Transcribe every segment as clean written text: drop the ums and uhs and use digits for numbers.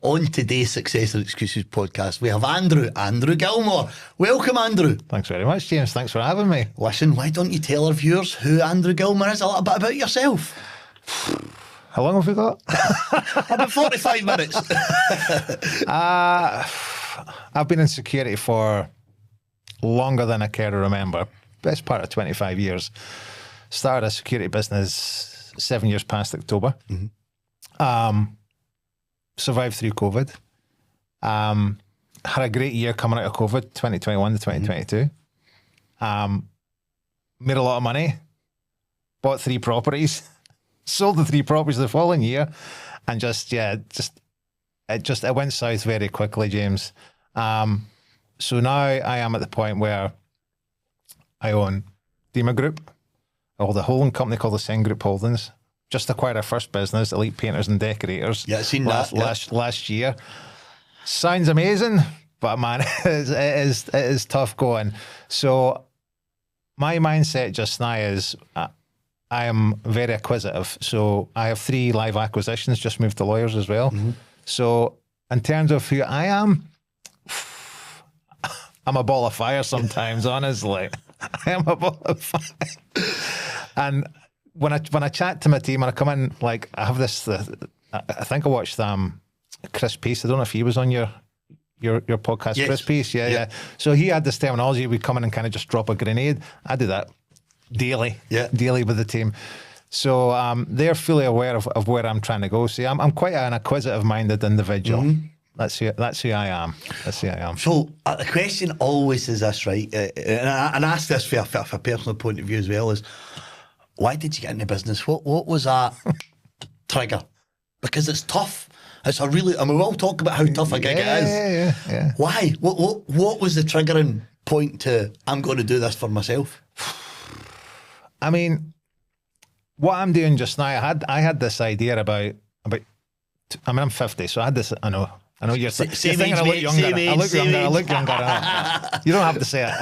On today's Success or Excuses podcast, we have Andrew Gilmour. Welcome, Andrew. Thanks very much, James. Thanks for having me. Listen, why don't you tell our viewers who Andrew Gilmour is, a little bit about yourself? How long have we got? About 45 minutes. I've been in security for longer than I care to remember. Best part of 25 years. Started a security business 7 years past October. Survived through COVID. Had a great year coming out of COVID, 2021 to 2022. Made a lot of money. Bought 3 properties. Sold the 3 properties the following year. And it went south very quickly, James. So now I am at the point where I own Dima Group, or the holding company called the Sen Group Holdings. Just acquired our first business, Elite Painters and Decorators. Yeah, I've seen that. Last year. Sounds amazing, but man, it is tough going. So my mindset just now is I am very acquisitive. So I have 3 live acquisitions, just moved to lawyers as well. So in terms of who I am, I'm a ball of fire sometimes, honestly. I am a ball of fire. And when I chat to my team and I come in, like I have this, I think I watched Chris Peace. I don't know if he was on your podcast, yes. Chris Peace. Yeah. So he had this terminology. We come in and kind of just drop a grenade. I do that daily with the team. So they're fully aware of where I'm trying to go. See, I'm quite an acquisitive-minded individual. That's who I am. So the question always is this, right? And I ask this for a personal point of view as well, is why did you get into business? What was that trigger? Because it's tough. It's a really, and we will talk about how tough a gig it is. Yeah. Why? What was the triggering point to, I'm going to do this for myself? I mean, what I'm doing just now, I had this idea about. I mean, I'm 50, so I had this. I know you're thinking I look younger. I look younger. You don't have to say it.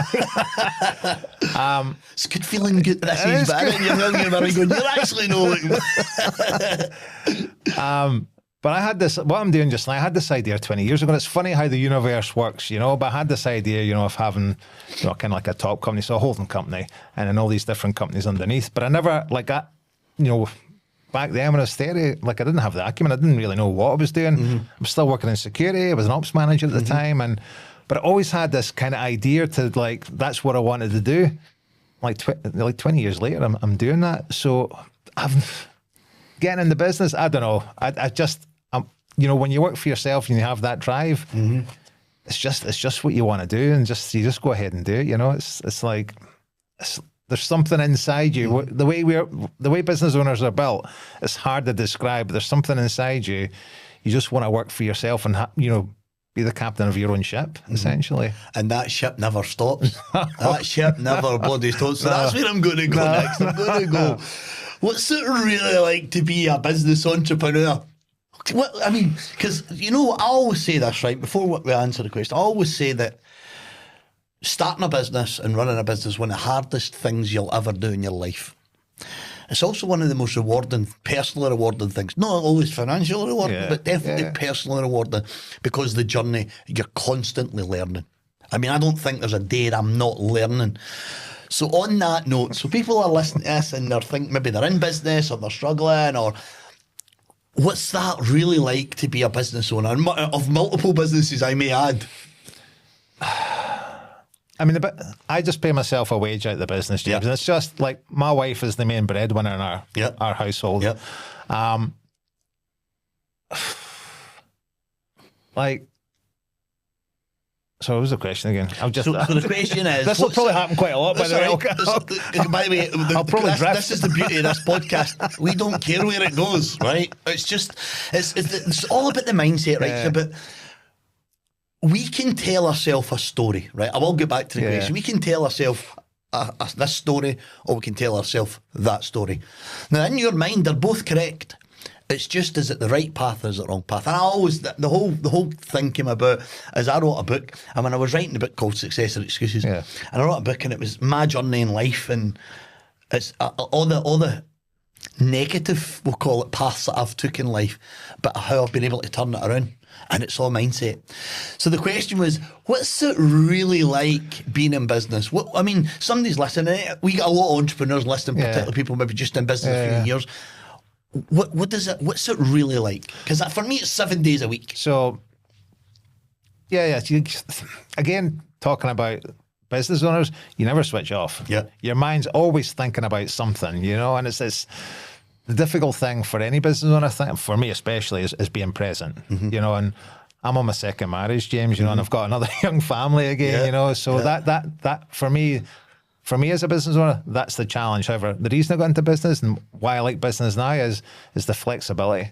It's good feeling good. This is bad. You're actually no. But I had this. What I'm doing just now, I had this idea 20 years ago. And it's funny how the universe works, But I had this idea, of having, kind of like a top company, so a holding company, and then all these different companies underneath. But I never back then when I was 30, I didn't have the acumen. I didn't really know what I was doing. I was still working in security. I was an ops manager at the time. But I always had this kind of idea to that's what I wanted to do. 20 years later, I'm doing that. So I'm getting in the business. I don't know. When you work for yourself and you have that drive, it's just what you want to do. And you just go ahead and do it. There's something inside you. The way business owners are built, it's hard to describe. But there's something inside you. You just want to work for yourself and be the captain of your own ship, essentially. And that ship never stops. That ship never bloody stops. So that's where I'm going to go next. I'm going to go, what's it really like to be a business entrepreneur? Because I always say this, right? Before we answer the question, I always say that starting a business and running a business is one of the hardest things you'll ever do in your life. It's also one of the most rewarding, personally rewarding things. Not always financially rewarding, but definitely personally rewarding, because the journey, you're constantly learning. I don't think there's a day that I'm not learning. So on that note, so people are listening to this and they're thinking maybe they're in business or they're struggling, or what's that really like to be a business owner? Of multiple businesses, I may add. I just pay myself a wage out of the business, James. And it's just my wife is the main breadwinner in our household. So what was the question again? So the question is... This will probably happen quite a lot, by the way. By the way, I'll probably drift. This is the beauty of this podcast. We don't care where it goes, right? It's just... It's all about the mindset, right? It's about... We can tell ourselves a story, right? I will get back to the question. We can tell ourselves this story, or we can tell ourselves that story. Now, in your mind, they're both correct. It's just, is it the right path or is it the wrong path? And I always, the whole thing came about as I wrote a book. And when I was writing a book called Success or Excuses, and I wrote a book and it was my journey in life, and it's all the negative, we'll call it, paths that I've took in life, but how I've been able to turn it around. And it's all mindset. So the question was, what's it really like being in business? I mean, somebody's listening. We got a lot of entrepreneurs listening, particularly people maybe just in business a few years. What's it really like? Because for me, it's 7 days a week. So, again, talking about business owners, you never switch off. Yeah. Your mind's always thinking about something, and it's this. The difficult thing for any business owner, I think, for me especially, is being present. And I'm on my second marriage, James, and I've got another young family again, so that for me as a business owner, that's the challenge. However, the reason I got into business and why I like business now is the flexibility.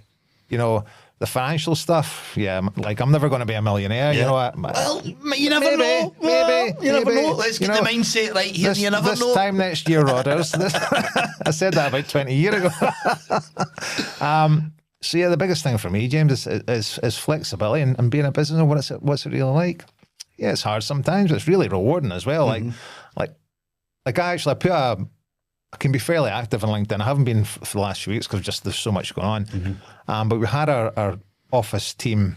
The financial stuff, like I'm never going to be a millionaire. Well, you never know. Maybe. You never know. Let's get the mindset right here. You never know. This time next year, Rodders. I said that about 20 years ago. So the biggest thing for me, James, is flexibility and being a business owner. What's it really like? Yeah, it's hard sometimes, but it's really rewarding as well. Like I can be fairly active on LinkedIn. I haven't been for the last few weeks because just there's so much going on. But we had our office team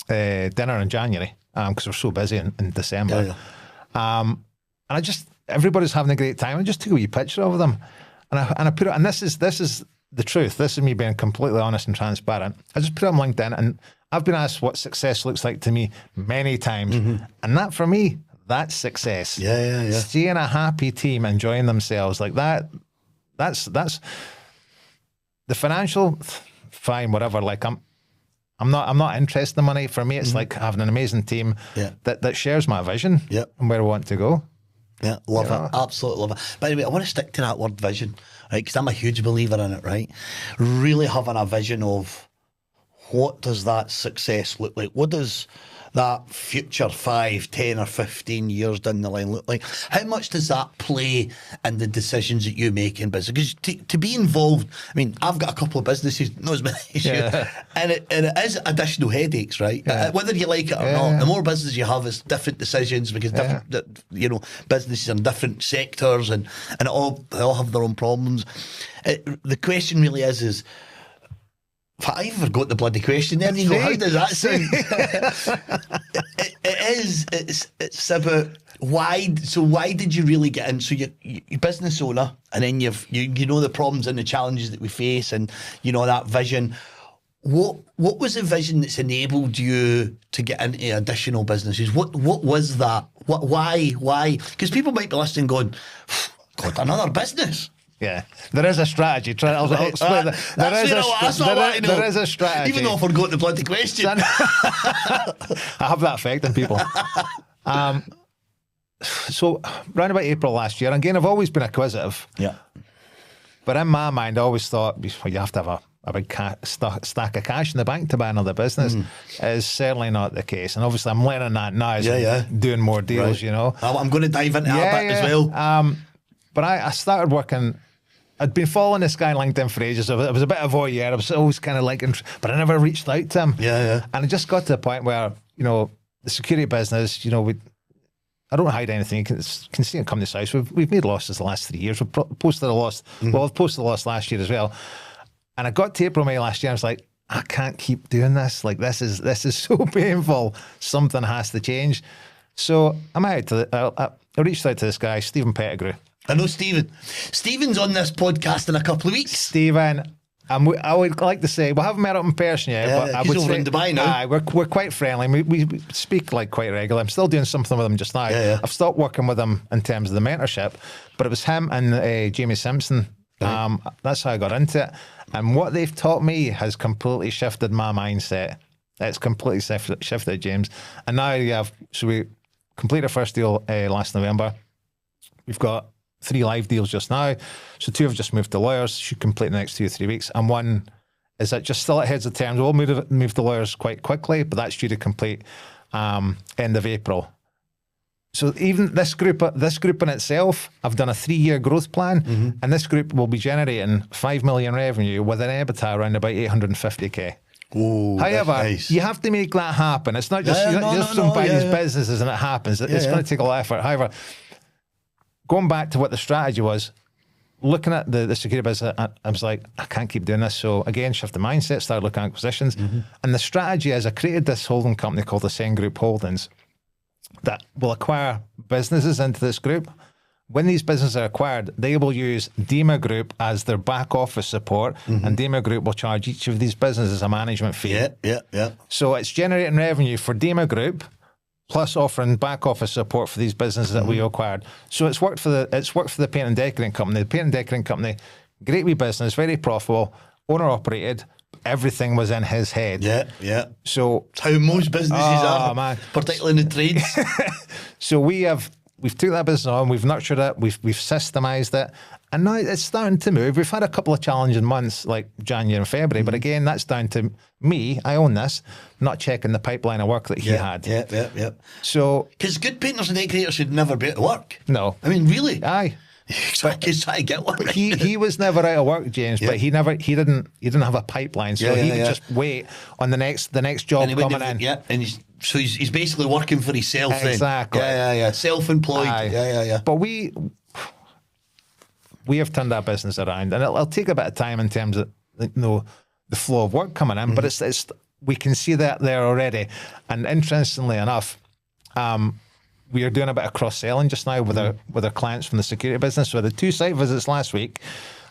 dinner in January because we're so busy in December. And everybody's having a great time. I just took a wee picture of them, and I put it. And this is the truth. This is me being completely honest and transparent. I just put it on LinkedIn, and I've been asked what success looks like to me many times, and that for me, that's success. Yeah. Seeing a happy team enjoying themselves like that, that's the financial, fine, whatever. Like I'm not interested in money. For me, it's like having an amazing team that shares my vision and where I want to go. Yeah, love it. Absolutely love it. By the way, I want to stick to that word vision, right? Because I'm a huge believer in it, right? Really having a vision of what does that success look like? What does that future 5, 10 or 15 years down the line look like? How much does that play in the decisions that you make in business? Because to be involved, I mean, I've got a couple of businesses, not as many as you, and it is additional headaches, right? Whether you like it or not, the more business you have, it's different decisions because different, businesses in different sectors and they all have their own problems. The question really is I forgot the bloody question there. You go, how does that sound? It's about why. So why did you really get in? So you're business owner, and then you know the problems and the challenges that we face, and that vision. What was the vision that's enabled you to get into additional businesses? What was that? Why? Because people might be listening, going, "God, another business." Yeah, there is a strategy. There is a strategy. Even though I forgot the bloody question. I have that effect on people. So, around about April last year, again, I've always been acquisitive. Yeah. But in my mind, I always thought you have to have a big stack of cash in the bank to buy another business. Is certainly not the case. And obviously, I'm learning that now as I'm doing more deals, I'm going to dive into that bit as well. But I started working. I'd been following this guy on LinkedIn for ages. I was a bit of a voyeur. I was always kind of liking, but I never reached out to him. And it just got to the point where, the security business, I don't hide anything. You can see it come this house. We've made losses the last 3 years. We've posted a loss. Well, I've posted a loss last year as well. And I got to April, May last year. I was like, I can't keep doing this. Like, this is so painful. Something has to change. So I reached out to this guy, Stephen Pettigrew. I know Stephen. Stephen's on this podcast in a couple of weeks. Stephen, I would like to say, we haven't met up in person yet, but I would over say, in Dubai now. We're quite friendly. We speak like quite regularly. I'm still doing something with him just now. I've stopped working with him in terms of the mentorship, but it was him and Jamie Simpson. That's how I got into it. And what they've taught me has completely shifted my mindset. It's completely shifted, James. And now so we completed our first deal last November. We've got 3 live deals just now. So 2 have just moved to lawyers, should complete in the next 2 or 3 weeks. And 1 is just still at heads of terms. We'll move to lawyers quite quickly, but that's due to complete end of April. So even this group in itself, I've done a 3-year growth plan, and this group will be generating 5 million revenue with an EBITDA around about 850k. Ooh, however, nice. You have to make that happen. It's not just these businesses and it happens. It's going to take a lot of effort. However, going back to what the strategy was, looking at the security business, I was like, I can't keep doing this. So again, shift the mindset, started looking at acquisitions. And the strategy is I created this holding company called the Sen Group Holdings that will acquire businesses into this group. When these businesses are acquired, they will use DEMA Group as their back office support, and DEMA Group will charge each of these businesses a management fee. Yeah. So it's generating revenue for DEMA Group, plus offering back office support for these businesses that we acquired. So it's worked for the paint and decorating company. The paint and decorating company, great wee business, very profitable, owner operated. Everything was in his head. Yeah. So it's how most businesses are, man. particularly in the trades. So we've took that business on, we've nurtured it, we've systemised it, and now it's starting to move. We've had a couple of challenging months like January and February, but again, that's down to me. I own this, not checking the pipeline of work that he had. Yeah. So, because good painters and decorators should never be out of work. No, I mean, really. Aye. He's trying to get one. He was never out of work, James, but he didn't have a pipeline, so he would just wait on the next job coming in. Yeah, and he's basically working for himself. Exactly. Then. Yeah. Self-employed. Aye. Yeah. But we have turned that business around, and it'll take a bit of time in terms of the flow of work coming in. But it's we can see that there already, and interestingly enough, we are doing a bit of cross-selling just now with our clients from the security business. So the 2 site visits last week,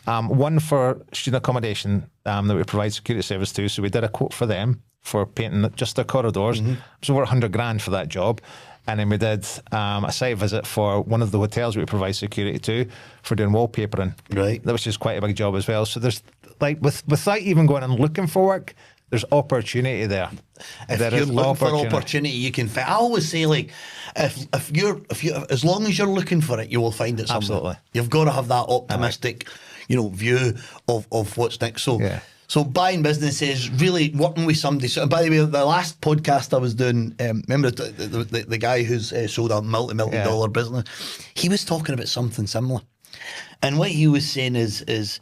one for student accommodation that we provide security service to. So we did a quote for them for painting just their corridors. It was over 100 grand for that job. And then we did a site visit for one of the hotels we provide security to for doing wallpapering. Right. Which is quite a big job as well. So there's like without even going and looking for work, there's opportunity there. If you're looking for opportunity, you can find. I always say, like, if you as long as you're looking for it, you will find it somewhere. Absolutely. You've got to have that optimistic, view of what's next. So, so buying businesses, really working with somebody. So, by the way, the last podcast I was doing, remember the guy who's sold a multi-million dollar business? He was talking about something similar, and what he was saying is.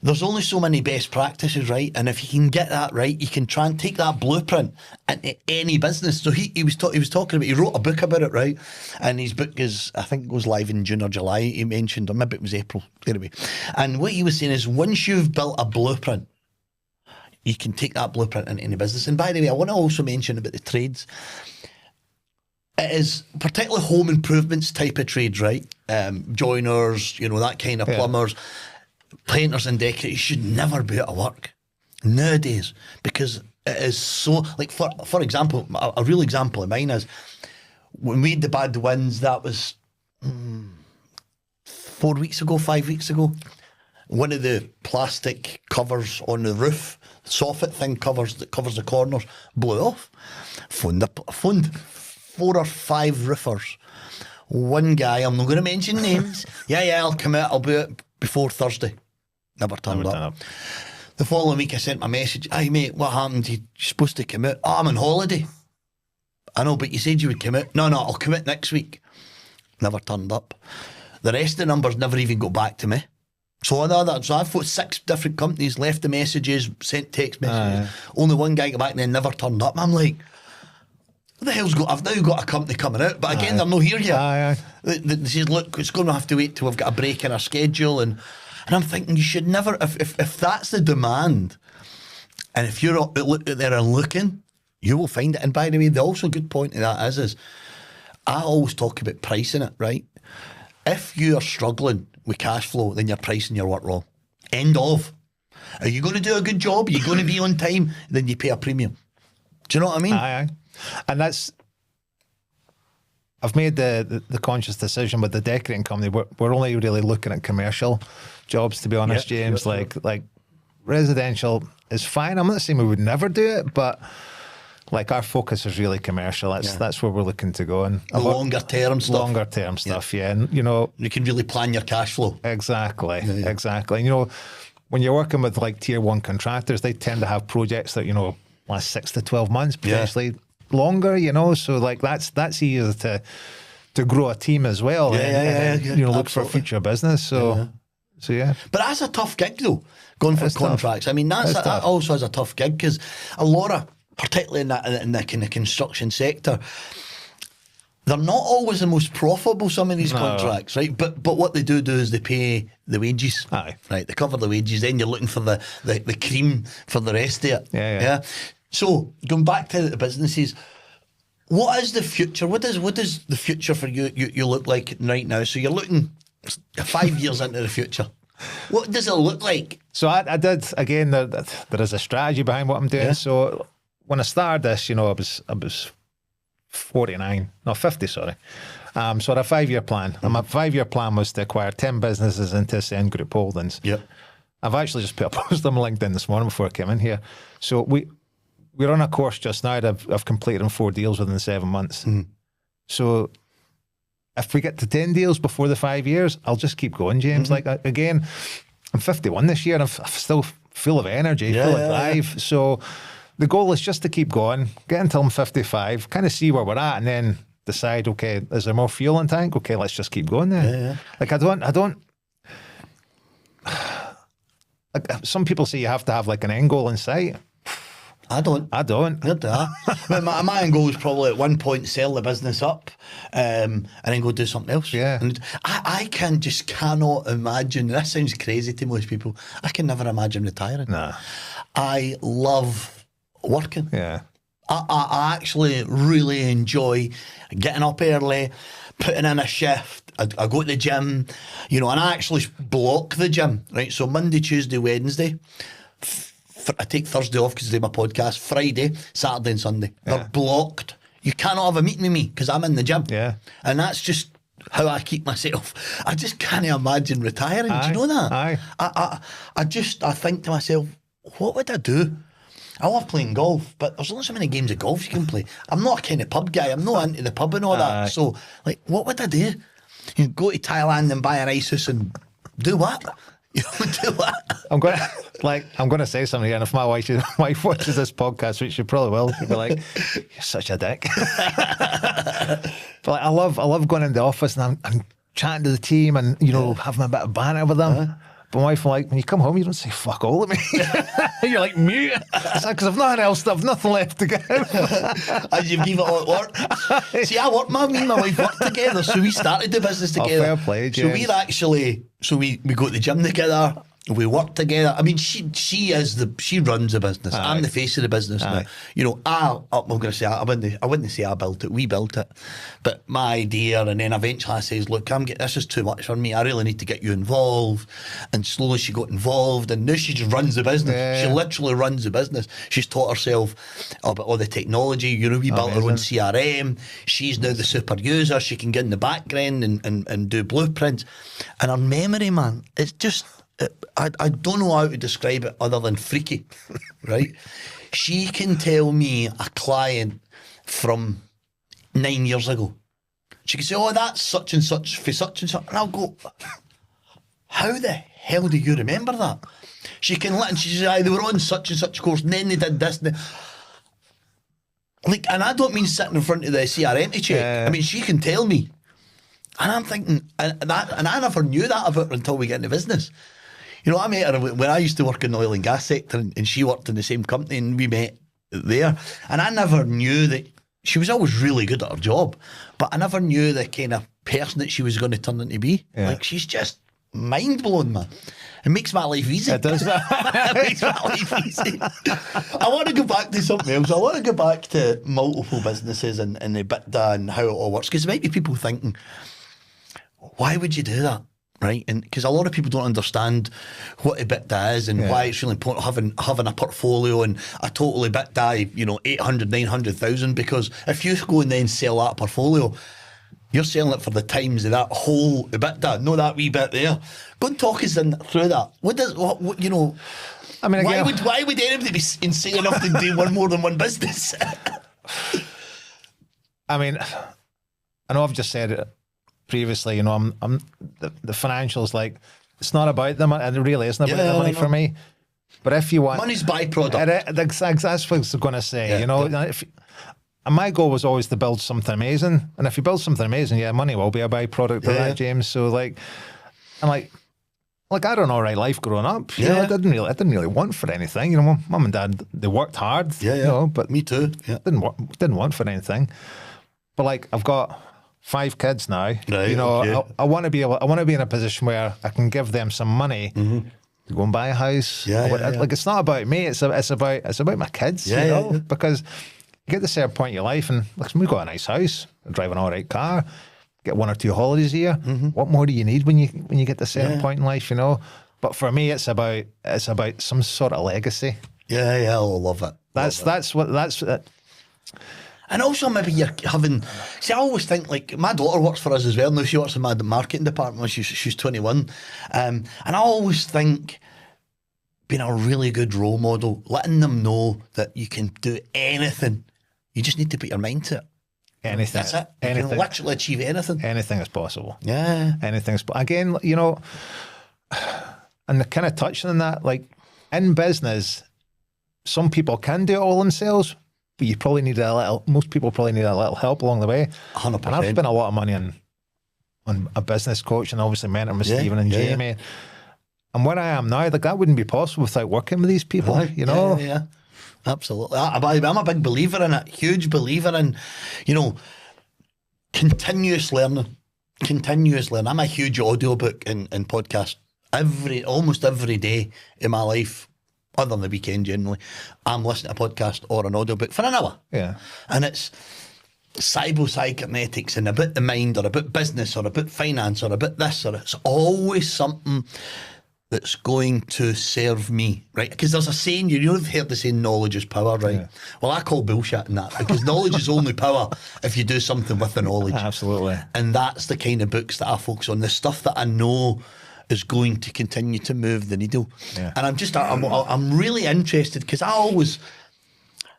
There's only so many best practices, right? And if you can get that right, you can try and take that blueprint into any business. So he was talking about, he wrote a book about it, right? And his book I think goes live in June or July, he mentioned, or maybe it was April, anyway. And what he was saying is, once you've built a blueprint, you can take that blueprint into any business. And by the way, I want to also mention about the trades. It is particularly home improvements type of trades, right? Joiners, that kind of plumbers. Painters and decorators should never be out of work nowadays, because it is so, like, for example, a real example of mine is when we had the bad winds, that was 5 weeks ago, one of the plastic covers on the roof, soffit thing that covers the corners, blew off. Phoned 4 or 5 roofers. One guy, I'm not going to mention names, I'll come out, I'll be out before Thursday. Never turned up. The following week I sent my message, "Hey mate, what happened? You're supposed to come out." "Oh, I'm on holiday." "I know, but you said you would come out." No, I'll come out next week." Never turned up. The rest of the numbers never even got back to me. So I've got 6 different companies, left the messages, sent text messages. Only one guy got back and then never turned up. And I'm like, what the hell's got? I've now got a company coming out, but again, they're not here yet. They said, "Look, it's going to have to wait till we've got a break in our schedule." And I'm thinking, you should never, if that's the demand, and if you're out there and looking, you will find it. And by the way, the also good point of that is I always talk about pricing it, right? If you are struggling with cash flow, then you're pricing your work wrong. End of. Are you going to do a good job? Are you going to be on time? Then you pay a premium. Do you know what I mean? Aye. And I've made the conscious decision with the decorating company. We're only really looking at commercial jobs, to be honest, James. Like residential is fine. I'm not saying we would never do it, but like our focus is really commercial. That's where we're looking to go. And the longer term stuff. And you can really plan your cash flow. Exactly. And when you're working with like tier 1 contractors, they tend to have projects that last 6 to 12 months, potentially longer, so like that's easier to grow a team as well. And look for future business. So yeah. But that's a tough gig though, going for contracts. Tough. I mean, that also is a tough gig, because a lot of, particularly in the kind of construction sector, they're not always the most profitable, some of these contracts, right? But what they do is they pay the wages. Aye. Right, they cover the wages, then you're looking for the cream for the rest of it. Yeah. So going back to the businesses, what is the future? What does the future for you look like right now? So you're looking 5 years into the future. What does it look like? So I did, again, there is a strategy behind what I'm doing. Yeah. So when I started this, I was 49, no, 50, sorry. So I had a 5-year plan. And my 5-year plan was to acquire 10 businesses into Ascend Group Holdings. Yep. I've actually just put a post on LinkedIn this morning before I came in here. So we're on a course just now. I've completed 4 deals within 7 months. So if we get to 10 deals before the 5 years, I'll just keep going, James. Like, again, I'm 51 this year and I'm still full of energy, full of drive. So the goal is just to keep going, get until I'm 55, kind of see where we're at, and then decide, okay, is there more fuel in tank? Okay, let's just keep going then. Like, I don't like, some people say you have to have like an end goal in sight. I don't. My end goal is probably at one point sell the business up, and then go do something else. Yeah. And I cannot imagine. This sounds crazy to most people. I can never imagine retiring. Nah. I love working. Yeah. I actually really enjoy getting up early, putting in a shift. I go to the gym, and I actually block the gym, right? So Monday, Tuesday, Wednesday. I take Thursday off because I do my podcast. Friday, Saturday and Sunday. They're blocked. You cannot have a meeting with me because I'm in the gym. Yeah. And that's just how I keep myself. I just can't imagine retiring. Do you know that? Aye. I think to myself, what would I do? I love playing golf, but there's only so many games of golf you can play. I'm not a kind of pub guy. I'm not into the pub and all that. So, like, what would I do? Go to Thailand and buy an ice house and do what? Do what? I'm going to say something here, and if my wife watches this podcast, which she probably will, she'll be like, "You're such a dick." But like, I love going in the office and I'm chatting to the team and having a bit of banter with them. But my wife, like, when you come home, you don't say fuck all to me. You're like mute. It's like, because I've nothing else, I've nothing left to give. As you leave it all at work. See, me and my wife work together, so we started the business together. Fair play, James. So we go to the gym together. We work together. I mean, she runs the business. Aye. I'm the face of the business now. I'm going to say, I wouldn't say I built it. We built it. But my idea, and then eventually I says, look, this is too much for me. I really need to get you involved. And slowly she got involved, and now she just runs the business. Yeah. She literally runs the business. She's taught herself about all the technology. We built her own CRM. She's now the super user. She can get in the background and do blueprints. And her memory, man, it's just... I don't know how to describe it other than freaky, right? She can tell me a client from 9 years ago. She can say, oh, that's such and such for such and such. And I'll go, how the hell do you remember that? She can let, and she says, they were on such and such course, and then they did this. And I don't mean sitting in front of the CRM to check. Yeah. I mean, she can tell me. And I'm thinking, and I never knew that about her until we get into business. I met her when I used to work in the oil and gas sector, and she worked in the same company, and we met there. And I never knew that she was always really good at her job, but I never knew the kind of person that she was going to turn into be. Yeah. Like, she's just mind blown, man. It makes my life easy. It does. It makes my life easy. I want to go back to something else. I want to go back to multiple businesses and the EBITDA and how it all works, because there might be people thinking, why would you do that? Right, and because a lot of people don't understand what EBITDA is and why it's really important having a portfolio and a total EBITDA, 800, 900,000. Because if you go and then sell that portfolio, you're selling it for the times of that whole EBITDA, not that wee bit there. Go and talk us through that. I mean, again, why would anybody be insane enough to do more than one business? I mean, I know I've just said it previously, I'm the financials, like, it's not about them, and it really isn't about the money for me. But if you want, money's byproduct. That's what I was going to say. And my goal was always to build something amazing, and if you build something amazing, money will be a byproduct of that, James. So like, I'm like I had an alright life growing up. I didn't really want for anything. Mum and dad, they worked hard. But me too. Didn't want for anything. But like, I've got 5 kids now. Right, you know, okay. I want to be able. I want to be in a position where I can give them some money to go and buy a house. Yeah, yeah. Like, it's not about me. It's about my kids. Yeah, you know, yeah. because you get to a certain point in your life, and listen, we've got a nice house, drive an all right car, get 1 or 2 holidays a year. What more do you need when you get to a certain point in life? You know. But for me, it's about some sort of legacy. Yeah, I love it. That's what. And also maybe you're having... See, I always think, like, my daughter works for us as well. Now she works in my marketing department. She's 21. And I always think being a really good role model, letting them know that you can do anything. You just need to put your mind to it. Anything. That's it. You Anything. can literally achieve anything. Anything is possible. Yeah. Anything's... Again, you know, and kind of touching on that, like, in business, some people can do it all themselves, but you probably need most people probably need a little help along the way. 100%. And I've spent a lot of money on a business coach and obviously mentoring with Stephen and Jamie. Yeah. And where I am now, like, that wouldn't be possible without working with these people, Right. you know? Yeah. Absolutely. I'm a big believer in it, huge believer in, you know, continuous learning. I'm a huge audiobook and podcast. Almost every day in my life, other than the weekend generally, I'm listening to a podcast or an audiobook for an hour. Yeah. And it's cybernetics and about the mind or about business or about finance or about this, or it's always something that's going to serve me, right? Because there's a saying, you've heard the saying, knowledge is power, right? Yeah. Well, I call bullshit in that, because knowledge is only power if you do something with the knowledge. Absolutely. And that's the kind of books that I focus on, the stuff that I know is going to continue to move the needle. Yeah. And I'm really interested, because I always,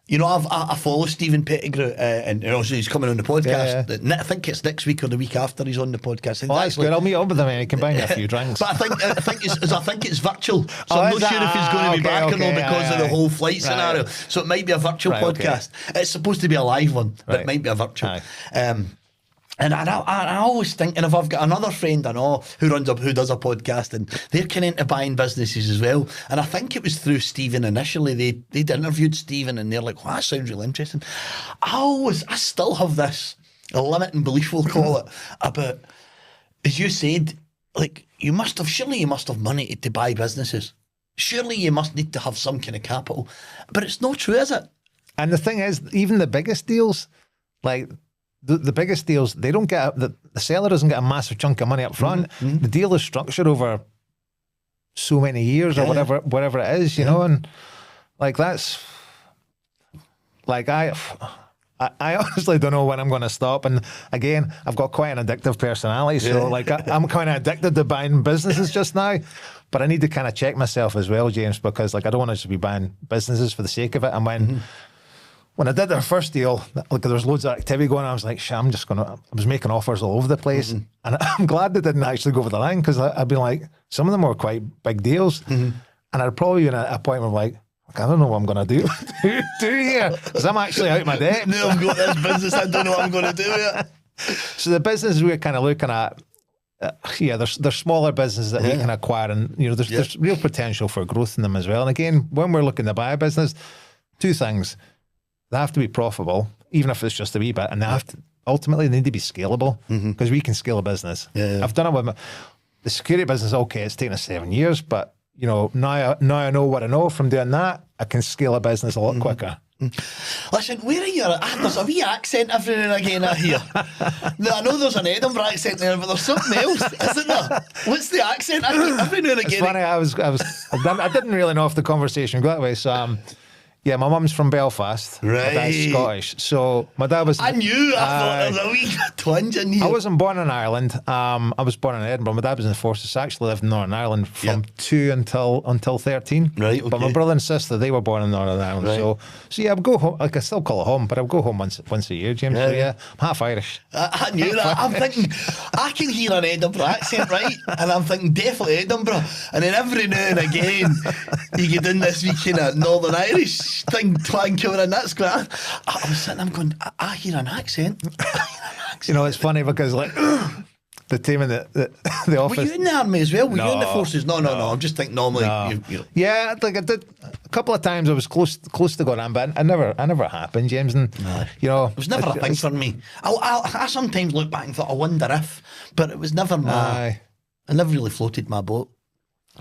you know, I follow Stephen Pettigrew, and also he's coming on the podcast. Yeah. I think it's next week or the week after he's on the podcast. Oh, that's good. I'll meet up with him and he can buy me a few drinks. But I think it's virtual, so I'm not sure if he's going to be back or not, because of the whole flight scenario. So it might be a virtual podcast. Okay. It's supposed to be a live one, but it might be a virtual. And I always think, and if I've got another friend I know who does a podcast, and they're kind of into buying businesses as well. And I think it was through Stephen initially. They'd interviewed Stephen, and they're like, "Wow, that sounds really interesting." I still have this limiting belief, we'll call it, about, as you said, like, surely you must have money to buy businesses. Surely you must need to have some kind of capital. But it's not true, is it? And the thing is, even the biggest deals, like, the biggest deals, they don't get the seller doesn't get a massive chunk of money up front. Mm-hmm. The deal is structured over so many years or whatever it is, you know, and like that's like I honestly don't know when I'm going to stop. And again, I've got quite an addictive personality, so like I'm kind of addicted to buying businesses just now. But I need to kind of check myself as well, James, because like I don't want to just be buying businesses for the sake of it. And when I did our first deal, like there was loads of activity going on, I was like, I was making offers all over the place. And I'm glad they didn't actually go over the line, because I'd been like, some of them were quite big deals. And I'd probably been at a point where I'm like, I don't know what I'm going to do here, because I'm actually out of my depth. No, I've got this business, I don't know what I'm going to do here. So the businesses we're kind of looking at, there's smaller businesses that we can acquire, and you know, there's real potential for growth in them as well. And again, when we're looking to buy a business, 2 things. They have to be profitable, even if it's just a wee bit, and they have to ultimately need to be scalable, because we can scale a business. I've done it with the security business. Okay, it's taken us 7 years, but you know, now I know what I know from doing that. I can scale a business a lot quicker. Listen, where are you? There's a wee accent every now and again I hear. I know there's an Edinburgh accent there, but there's something else, isn't there? What's the accent? Every now and again. It's funny. I didn't really know if the conversation got that way. So yeah, my mum's from Belfast. Right. My dad's Scottish. So my dad was... I knew. I thought there was a wee twinge in here. I wasn't born in Ireland. I was born in Edinburgh. My dad was in the forces. I actually lived in Northern Ireland from 2 until 13. Right, okay. But my brother and sister, they were born in Northern Ireland. Right. So yeah, I would go home. Like, I still call it home, but I would go home once a year, James. So yeah, I'm half Irish. I knew that. I'm thinking, I can hear an Edinburgh accent, right? And I'm thinking, definitely Edinburgh. And then every now and again, you get in this wee kind of Northern Irish thing, twang coming in. That's great. I'm sitting, I'm going, I hear an accent. You know, it's funny because like the team in the office. Were you in the army as well? Were you in the forces? No. I'm just thinking normally. Yeah, like I did couple of times I was close to going on, but I never happened, James. And you know, it was never a thing for me. I sometimes look back and thought, I wonder if, but it was never my. I never really floated my boat.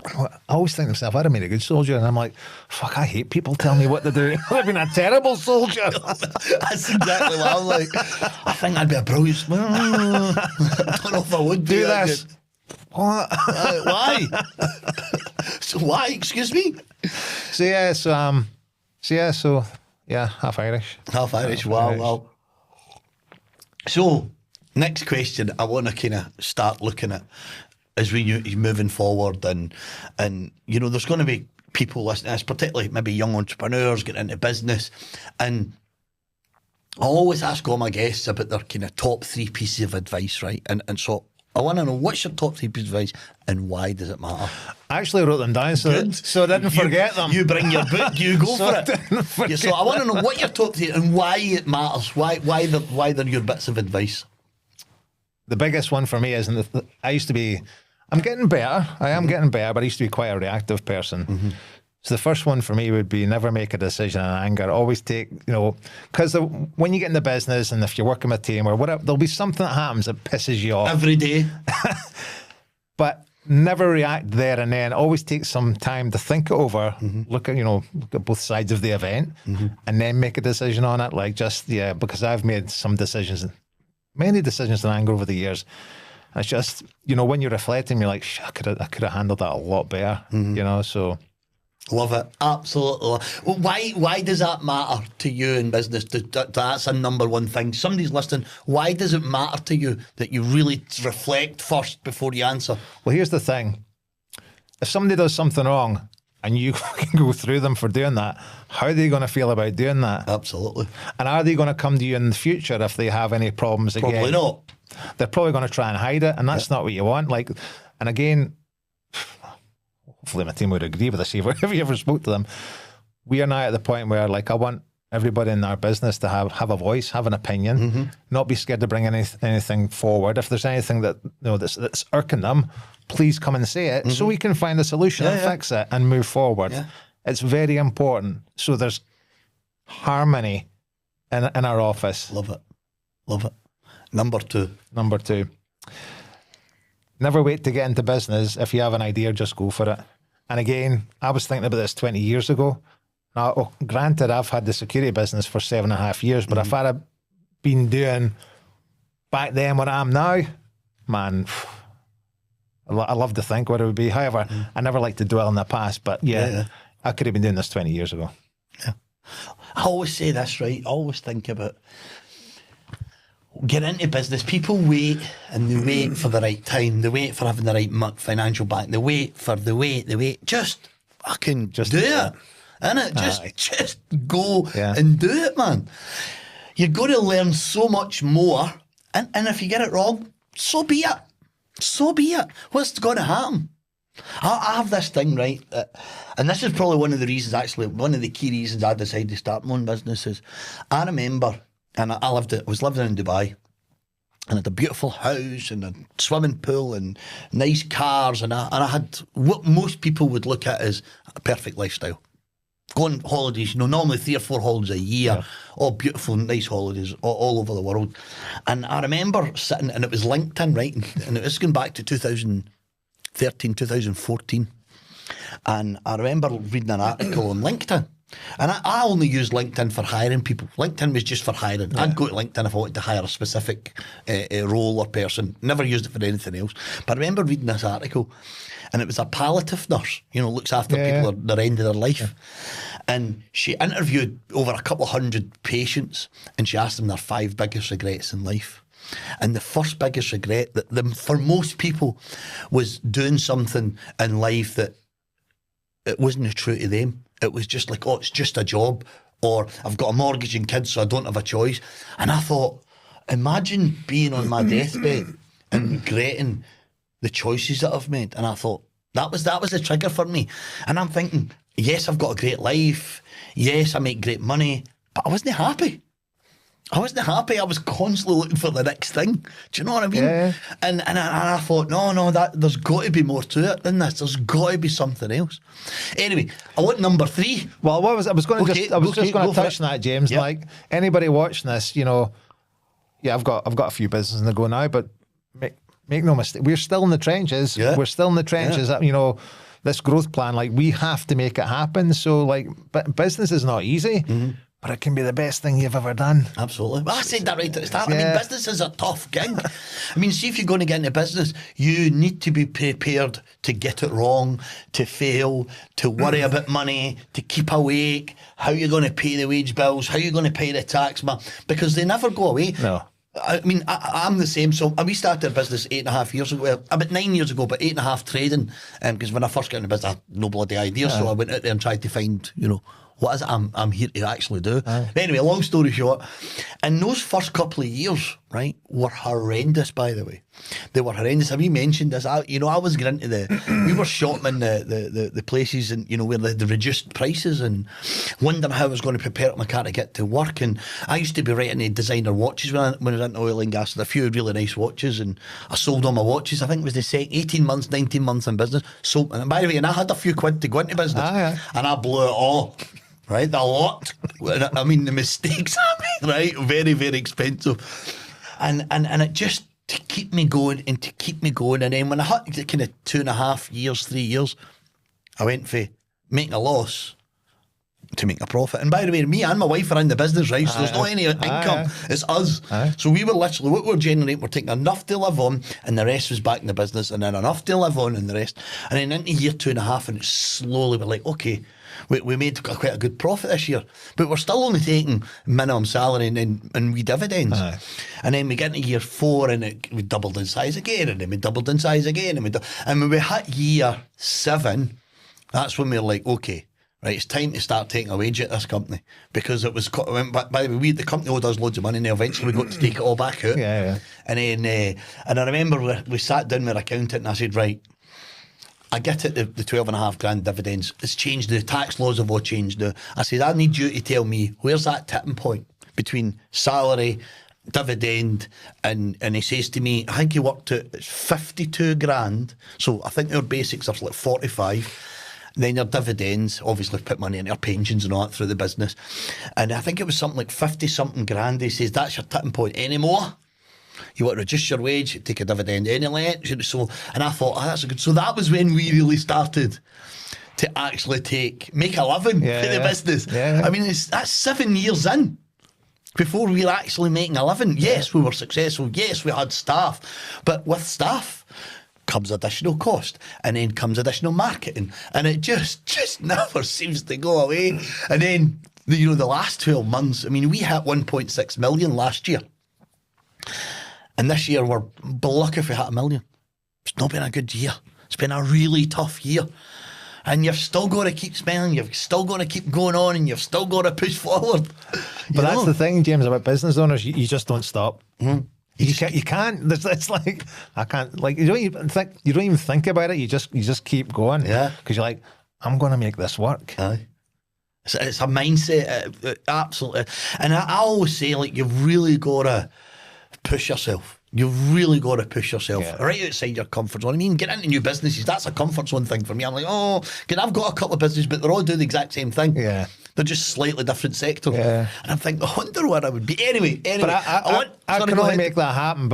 I always think to myself, I'd have made a good soldier, and I'm like, fuck, I hate people telling me what to do. I've been a terrible soldier. That's exactly what I'm like. I think I'd be a brilliant. I don't know if I would do this. What? Why? So why? Excuse me. So half Irish. Half Irish. Wow. So next question, I want to kind of start looking at as we moving forward, and you know, there's going to be people listening to this, particularly maybe young entrepreneurs getting into business, and I always ask all my guests about their kind of top 3 pieces of advice, right? And so I want to know, what's your top 3 pieces of advice and why does it matter? I actually wrote them down so I didn't forget them. You bring your book, you go for it. So I want to know what your top 3 and why it matters. Why they're your bits of advice. The biggest one for me is, I'm getting better. I am getting better, but I used to be quite a reactive person. So the first one for me would be never make a decision in anger. Always take, because when you get in the business and if you're working with a team or whatever, there'll be something that happens that pisses you off. Every day. But never react there and then. Always take some time to think it over, look at both sides of the event, and then make a decision on it. Because I've made many decisions in anger over the years. It's just, when you're reflecting, you're like, I could have handled that a lot better, so. Love it. Absolutely. Well, why does that matter to you in business? That's a number one thing. Somebody's listening. Why does it matter to you that you really reflect first before you answer? Well, here's the thing. If somebody does something wrong and you can go through them for doing that, how are they going to feel about doing that? Absolutely. And are they going to come to you in the future if they have any problems again? Probably not. They're probably going to try and hide it, and that's not what you want. And again, hopefully my team would agree with this if you ever spoke to them. We are now at the point where I want everybody in our business to have a voice, have an opinion, not be scared to bring anything forward. If there's anything that's irking them, please come and say it so we can find a solution and fix it and move forward. Yeah. It's very important. So there's harmony in our office. Love it. Number two. Never wait to get into business. If you have an idea, just go for it. And again, I was thinking about this 20 years ago. Now, granted, I've had the security business for 7.5 years, but if I'd have been doing back then what I am now, man, I love to think what it would be. However, I never like to dwell in the past, but I could have been doing this 20 years ago. Yeah. I always say this, right? I always think about get into business. People wait and they wait for the right time. They wait for having the right financial back. They wait. Just fucking do it. Innit? Just go and do it, man. You're going to learn so much more. And if you get it wrong, so be it. What's going to happen? I have this thing, right? And this is probably one of the reasons, actually, one of the key reasons I decided to start my own business is I remember. And I was living in Dubai and had a beautiful house and a swimming pool and nice cars. And I had what most people would look at as a perfect lifestyle. Going on holidays, normally 3 or 4 holidays a year, all beautiful, nice holidays all over the world. And I remember sitting, and it was LinkedIn, right? And it was going back to 2013, 2014. And I remember reading an article on LinkedIn. And I only used LinkedIn for hiring people. LinkedIn was just for hiring. Yeah. I'd go to LinkedIn if I wanted to hire a specific role or person. Never used it for anything else. But I remember reading this article, and it was a palliative nurse, looks after people at their end of their life. Yeah. And she interviewed over a couple of 100 patients, and she asked them their 5 biggest regrets in life. And the first biggest regret for most people was doing something in life that it wasn't true to them. It was just like, it's just a job, or I've got a mortgage and kids, so I don't have a choice. And I thought, imagine being on my deathbed and regretting the choices that I've made. And I thought, that was the trigger for me. And I'm thinking, yes, I've got a great life. Yes, I make great money, but I wasn't happy. I wasn't happy. I was constantly looking for the next thing. Do you know what I mean? Yeah. And I thought, no, that there's got to be more to it than this. There's got to be something else. Anyway, I want number 3. Well, I was going to just going to touch on that, James. Yep. Like anybody watching this, you know, yeah, I've got a few businesses in the go now, but make no mistake, we're still in the trenches. Yeah. We're still in the trenches. Yeah. You know, this growth plan, like we have to make it happen. So, like, but business is not easy. But it can be the best thing you've ever done. Absolutely. Well, I said that right at the start. Yeah. I mean, business is a tough gig. I mean, see, if you're going to get into business, you need to be prepared to get it wrong, to fail, to worry about money, to keep awake, how you're going to pay the wage bills, how you're going to pay the tax, because they never go away. No. I mean, I'm the same. So we started a business 8.5 years ago, well, about 9 years ago, but 8.5 trading. Because when I first got into business, I had no bloody idea. So I went out there and tried to find, you know, what is it I'm here to actually do? But anyway, long story short, and those first couple of years, right, were horrendous, by the way. They were horrendous. Have you mentioned this? I was getting into we were shopping in the places and, you know, where the reduced prices and wondering how I was going to prepare my car to get to work. And I used to be writing the designer watches when I was into oil and gas, and a few really nice watches, and I sold all my watches. I think it was the second 18 months, 19 months in business. So, and by the way, and I had a few quid to go into business, and I blew it all. Right, a lot. I mean, the mistakes I made, right, very, very expensive, and it just to keep me going and to keep me going. And then when I had kind of 2.5 years, 3 years, I went for making a loss to make a profit. And by the way, me and my wife are in the business, right? So there's not any income. It's us. So we were literally, what we're generating, we're taking enough to live on, and the rest was back in the business, and then enough to live on, and the rest. And then into year 2.5, and it slowly we're like, okay. We made quite a good profit this year, but we're still only taking minimum salary and we dividends. And then we get into year 4 and we doubled in size again, and then we doubled in size again, and when we hit year 7, that's when we were like, okay, right, it's time to start taking a wage at this company, because it was, by the way, the company owed us loads of money, and then eventually we got to take it all back out. And then and I remember we sat down with our accountant and I said, right, I get it, the 12.5 grand dividends. It's changed. The tax laws have all changed now. I said, I need you to tell me, where's that tipping point between salary, dividend, and he says to me, I think he worked out, it's 52 grand. So I think our basics are like 45. Then your dividends, obviously put money in your pensions and all that through the business. And I think it was something like 50 something grand. He says, that's your tipping point. Any more? You want to reduce your wage, take a dividend anyway. So, and I thought, that's a good. So that was when we really started to actually make a living for the business. I mean, that's 7 years in before we were actually making a living. Yes, we were successful. Yes, we had staff, but with staff comes additional cost, and then comes additional marketing, and it just never seems to go away. And then the last 12 months, I mean, we hit 1.6 million last year. And this year we're lucky if we hit 1 million. It's not been a good year. It's been a really tough year. And you've still got to keep spending, you've still got to keep going on, and you've still got to push forward. But that's the thing, James, about business owners, you just don't stop. You can't. It's like, I can't, like, you don't even think about it. You just keep going. Because you're like, I'm going to make this work. It's a mindset, absolutely. And I always say, like, you've really got to push yourself. You've really got to push yourself right outside your comfort zone. I mean, get into new businesses, that's a comfort zone thing for me. I'm like, because I've got a couple of businesses, but they're all doing the exact same thing. They're just slightly different sectors. And I'm thinking, I wonder where I would be. Anyway. But I can only make that happen,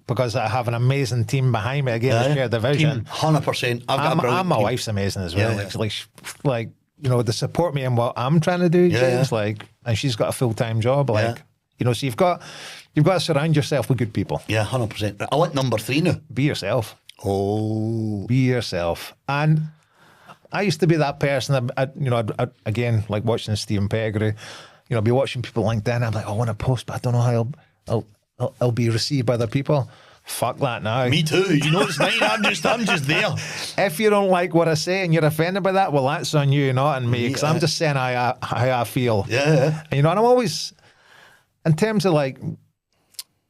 because I have an amazing team behind me. Again, the shared division. 100%. And my wife's amazing as well. Like, you know, they support me in what I'm trying to do, James. Like, and she's got a full-time job. Like, you know, so you've got to surround yourself with good people. 100%. I want number 3 now. Be yourself. Be yourself. And I used to be that person that, I'd again, like watching Stephen Pettigrew, you know, be watching people on LinkedIn. I'm like, I want to post, but I don't know how I'll be received by other people. Fuck that now. Me too. You know, it's fine. I'm just there. If you don't like what I say and you're offended by that, well, that's on you, not on me. Because I'm just saying how I feel. And, you know, and I'm always, in terms of like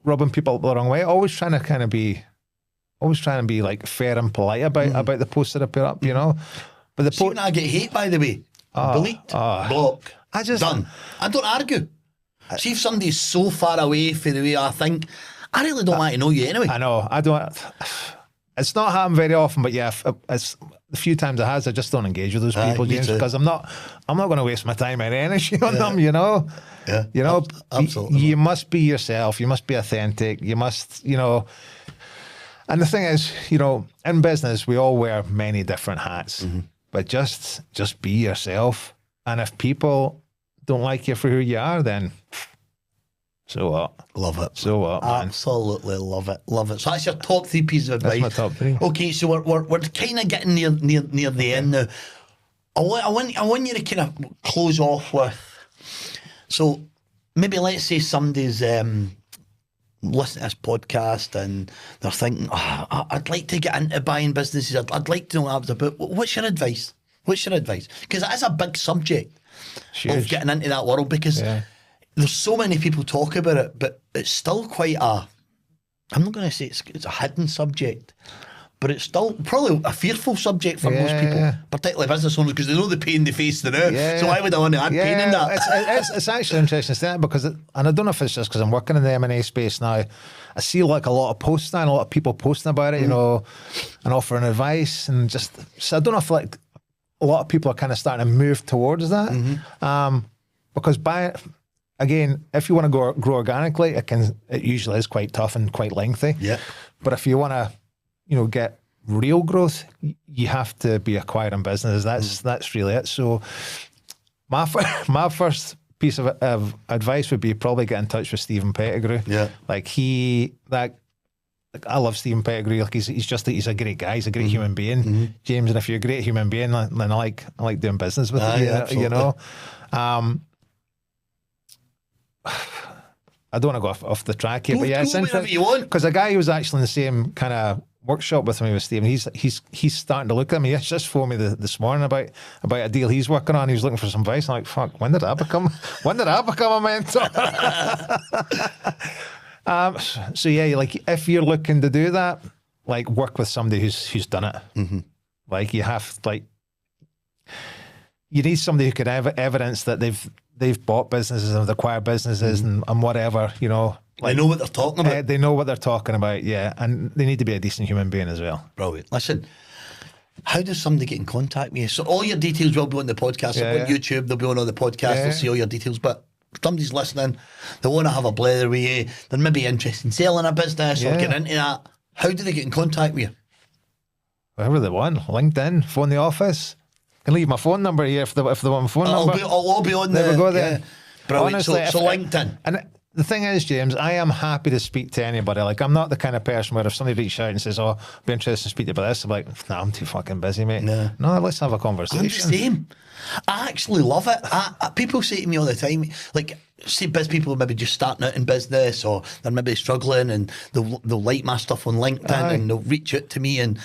rubbing people the wrong way, always trying to be like fair and polite about the posts that I put up, you know. But the post, I get hate, by the way. Delete, block, done. I don't argue. See if somebody's so far away from the way I think, I really don't want to know you anyway. I know. I don't. It's not happened very often, but yeah, it's the few times it has. I just don't engage with those people, James, because I'm not going to waste my time and energy on them. You know. Yeah. You know. Absolutely. You must be yourself. You must be authentic. You must. You know. And the thing is, you know, in business, we all wear many different hats, but just be yourself. And if people don't like you for who you are, then so what? Love it. So what, man? Absolutely love it. Love it. So that's your top 3 pieces of advice. That's my top 3. Okay, so we're kind of getting near the end now. I want you to kind of close off with. So maybe let's say somebody's listening to this podcast and they're thinking, I'd like to get into buying businesses. I'd like to know what I was about. What's your advice? What's your advice? Because it is a big subject of getting into that world, because there's so many people talk about it, but it's still quite I'm not going to say it's a hidden subject, but it's still probably a fearful subject for most people, particularly business owners, because they know the pain they face now. So why would I want to add pain in that? It's actually interesting to say that, because and I don't know if it's just because I'm working in the M&A space now, I see like a lot of posts now and a lot of people posting about it, you know, and offering advice, and just, so I don't know if like a lot of people are kind of starting to move towards that, because again, if you want to grow organically, it usually is quite tough and quite lengthy. Yeah. But if you want to, you know, get real growth, you have to be acquiring businesses. That's really it. So my first piece of advice would be probably get in touch with Stephen Pettigrew. Yeah. Like I love Stephen Pettigrew. Like he's a great guy. He's a great human being, James. And if you're a great human being, then I like doing business with you. You know. I don't want to go off the track here, but yeah, it's interesting because a guy who was actually in the same kind of workshop with me, with Stephen, he's starting to look at me. He just phoned me this morning about a deal he's working on. He was looking for some advice. I'm like, fuck, when did I become a mentor? So yeah, like if you're looking to do that, like work with somebody who's done it. Like you need somebody who could have evidence that they've bought businesses and acquired businesses and whatever, you know. Like, they know what they're talking about. They know what they're talking about, yeah. And they need to be a decent human being as well. Brilliant. Listen, how does somebody get in contact with you? So all your details will be on the podcast. They'll be on YouTube, they'll be on all the podcasts, they'll see all your details. But if somebody's listening, they want to have a blather with you, they're maybe interested in selling a business or getting into that. How do they get in contact with you? Whatever they want. LinkedIn, phone the office. I can leave my phone number here if they want my phone number. I'll all be on there. We go there. Yeah. Brilliant. Honestly, so LinkedIn. And the thing is, James, I am happy to speak to anybody. Like, I'm not the kind of person where if somebody reaches out and says, "Oh, I'd be interested to speak to you about this," I'm like, "No, I'm too fucking busy, mate." No, let's have a conversation. I'm the same. I actually love it. People say to me all the time, like, see, people maybe just starting out in business, or they're maybe struggling, and they'll like my stuff on LinkedIn, and they'll reach out to me, and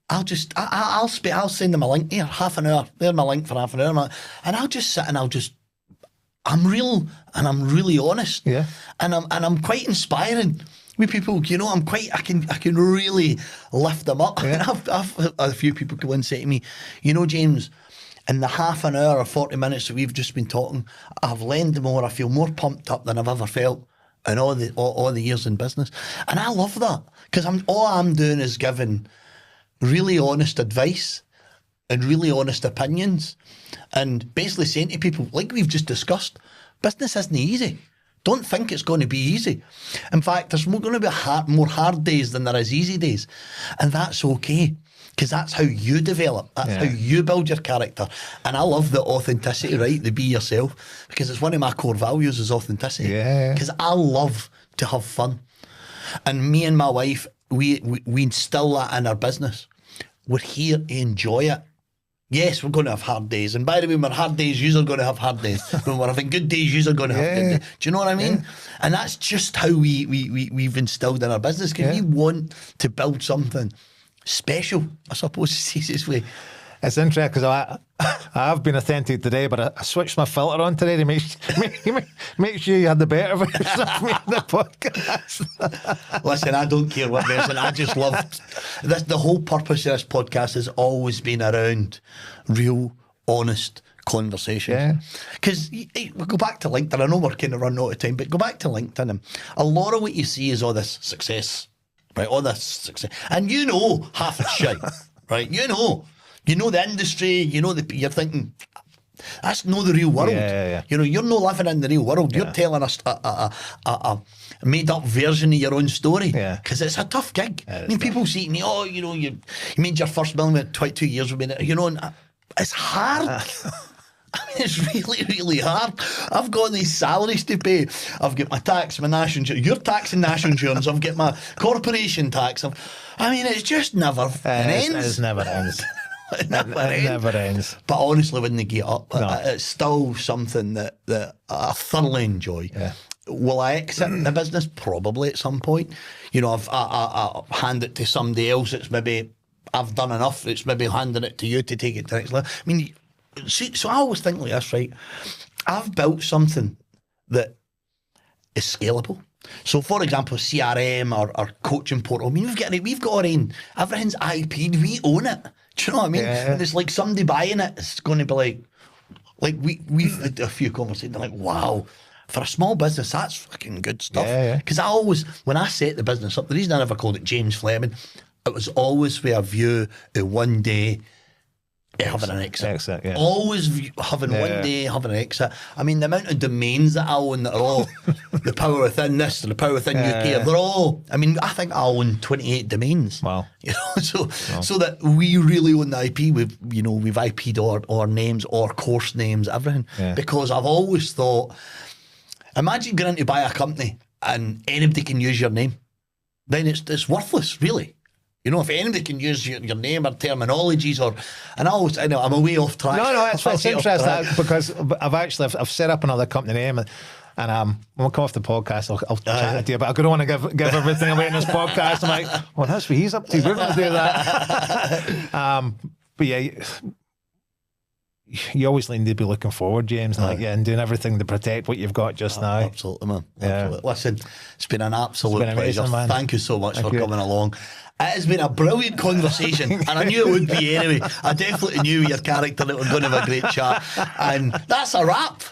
I'll send them a link here, half an hour. There's my link for half an hour, and I'll just sit and I'm real and I'm really honest. Yeah. And I'm quite inspiring with people, you know. I can really lift them up. Yeah. I've a few people come in and say to me, you know, James, in the half an hour or 40 minutes that we've just been talking, I've learned more. I feel more pumped up than I've ever felt in all the years in business. And I love that, because all I'm doing is giving really honest advice and really honest opinions, and basically saying to people, like we've just discussed, business isn't easy. Don't think it's going to be easy. In fact, there's going to be more hard days than there is easy days, and that's okay, because that's how you develop. That's how you build your character. And I love the authenticity, right? The be yourself, because it's one of my core values is authenticity. Yeah. Because I love to have fun, and me and my wife, we instill that in our business. We're here to enjoy it. Yes, we're going to have hard days. And by the way, when we're hard days, you're going to have hard days. When we're having good days, you're going to have good days. Do you know what I mean? Yeah. And that's just how we've instilled in our business, because we want to build something special, I suppose, it's the easiest way. It's interesting, because I've been authentic today, but I switched my filter on today to make sure you had the better version of me in the podcast. Listen, I don't care what version. I just love this. The whole purpose of this podcast has always been around real, honest conversation. Because we'll go back to LinkedIn. I know we're kind of running out of time, but go back to LinkedIn, and a lot of what you see is all this success, right? All this success, and you know half it's shit, right? You know the industry. You know you're thinking that's not the real world. You know, you're not living in the real world. You're telling us a made up version of your own story because it's a tough gig. I mean, people say to me, "Oh, you know, you made your first million at 22 years of being," you know, and it's hard. I mean, it's really, really hard. I've got these salaries to pay. I've got my tax, my national insurance, your tax and national insurance. I've got my corporation tax. I mean, it's just never ends. It never ends. It never ends. But honestly, when they get up, it's still something that I thoroughly enjoy. Will I exit the business? Probably at some point. You know, I hand it to somebody else. It's maybe I've done enough. It's maybe handing it to you to take it to the next level. I mean, so I always think like this, right? I've built something that is scalable. So, for example, CRM or coaching portal. I mean, we've got our own. Everything's IP. We own it. Do you know what I mean? And it's like somebody buying it. It's going to be like we've had a few conversations. They're like, wow. For a small business, that's fucking good stuff. Because I always, when I set the business up, the reason I never called it James Fleming, it was always with a view of one day having an exit. Always having one day having an exit. I mean, the amount of domains that I own that are all the Power Within this, the Power Within UK, they're all, I mean, I think I own 28 domains. Wow. You know, so that we really own the IP. We've IP'd our names, our course names, everything. Because I've always thought, imagine going in to buy a company and anybody can use your name. Then it's worthless, really. You know, if anybody can use your name or terminologies and I know I'm way off track. No, it's interesting because I've set up another company name and when we come off the podcast, I'll chat to you, but I don't want to give everything away in this podcast. I'm like, well, that's what he's up to. We're going to do that. But yeah, you always need to be looking forward, James, and doing everything to protect what you've got just now. Absolutely, man. Absolutely. Listen, it's been an absolute pleasure. Man. Thank you so much for coming along. It has been a brilliant conversation, and I knew it would be anyway. I definitely knew your character that we're going to have a great chat, and that's a wrap.